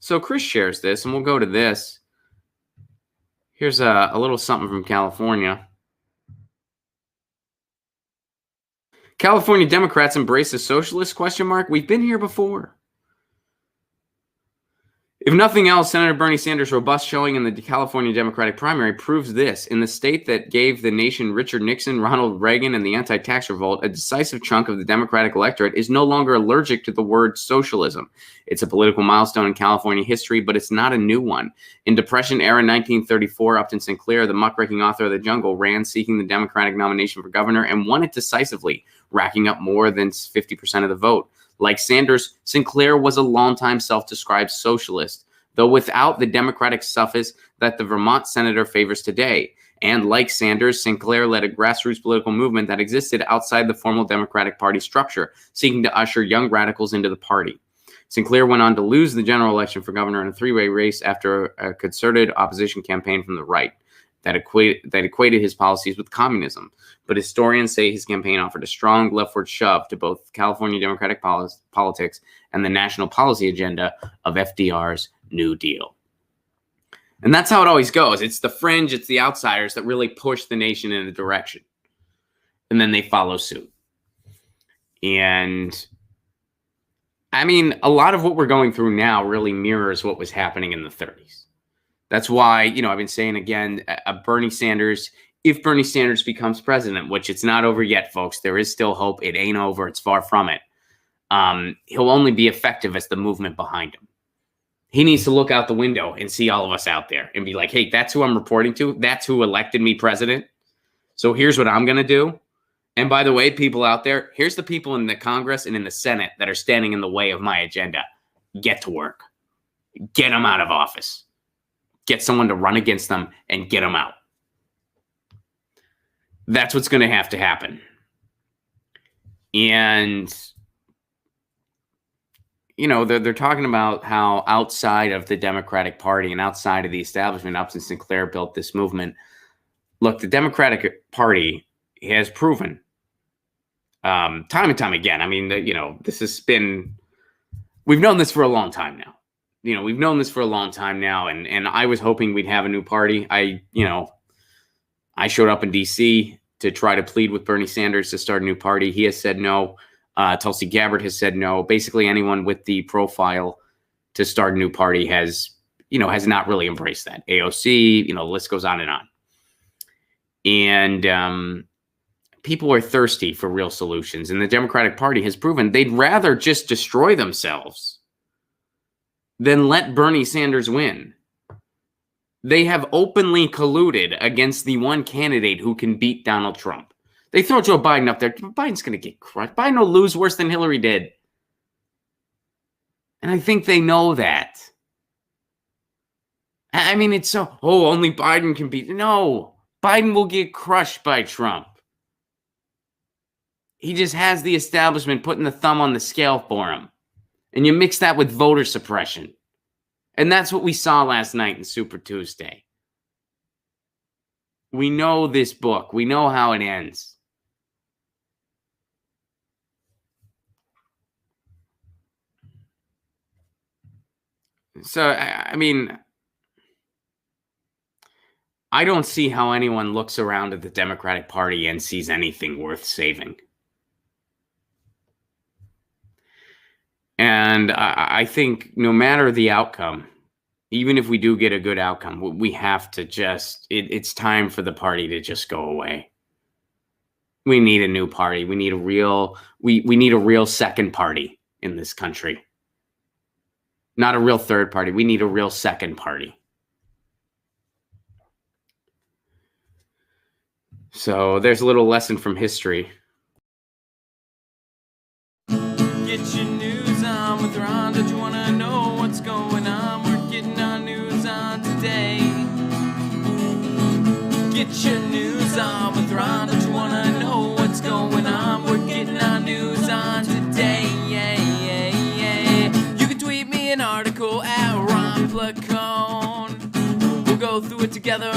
So Chris shares this, and we'll go to this. Here's a little something from California. California Democrats embrace the socialist ? We've been here before. If nothing else, Senator Bernie Sanders' robust showing in the California Democratic primary proves this. In the state that gave the nation Richard Nixon, Ronald Reagan, and the anti-tax revolt, a decisive chunk of the Democratic electorate is no longer allergic to the word socialism. It's a political milestone in California history, but it's not a new one. In Depression-era 1934, Upton Sinclair, the muckraking author of The Jungle, ran seeking the Democratic nomination for governor and won it decisively, racking up more than 50% of the vote. Like Sanders, Sinclair was a longtime self-described socialist, though without the Democratic suffix that the Vermont senator favors today. And like Sanders, Sinclair led a grassroots political movement that existed outside the formal Democratic Party structure, seeking to usher young radicals into the party. Sinclair went on to lose the general election for governor in a three-way race after a concerted opposition campaign from the right that equated his policies with communism. But historians say his campaign offered a strong leftward shove to both California Democratic politics and the national policy agenda of FDR's New Deal. And that's how it always goes. It's the fringe, it's the outsiders that really push the nation in a direction. And then they follow suit. And I mean, a lot of what we're going through now really mirrors what was happening in the 30s. That's why, I've been saying again, Bernie Sanders, if Bernie Sanders becomes president, which it's not over yet, folks, there is still hope. It ain't over. It's far from it. He'll only be effective as the movement behind him. He needs to look out the window and see all of us out there and be like, hey, that's who I'm reporting to. That's who elected me president. So here's what I'm going to do. And by the way, people out there, here's the people in the Congress and in the Senate that are standing in the way of my agenda. Get to work. Get them out of office. Get someone to run against them and get them out. That's what's going to have to happen. And, they're talking about how outside of the Democratic Party and outside of the establishment, Upton Sinclair built this movement. Look, the Democratic Party has proven time and time again. I mean, this has been, we've known this for a long time now. We've known this for a long time now, and I was hoping we'd have a new party. I showed up in D.C. to try to plead with Bernie Sanders to start a new party. He has said no. Tulsi Gabbard has said no. Basically, anyone with the profile to start a new party has not really embraced that. AOC, the list goes on. And people are thirsty for real solutions, and the Democratic Party has proven they'd rather just destroy themselves than let Bernie Sanders win. They have openly colluded against the one candidate who can beat Donald Trump. They throw Joe Biden up there. Biden's going to get crushed. Biden will lose worse than Hillary did. And I think they know that. I mean, it's so, only Biden can beat. No, Biden will get crushed by Trump. He just has the establishment putting the thumb on the scale for him. And you mix that with voter suppression. And that's what we saw last night in Super Tuesday. We know this book. We know how it ends. So, I mean, I don't see how anyone looks around at the Democratic Party and sees anything worth saving. And I think no matter the outcome, even if we do get a good outcome, we have to it's time for the party to just go away. We need a new party. We need a real, we need a real second party in this country. Not a real third party. We need a real second party. So there's a little lesson from history. Get your news on with Ron. Don't you want to know what's going on? We're getting our news on today. Get your news on with Ron. Don't you want to know what's going on? We're getting our news on today. You can tweet me an article at Ron Placone. We'll go through it together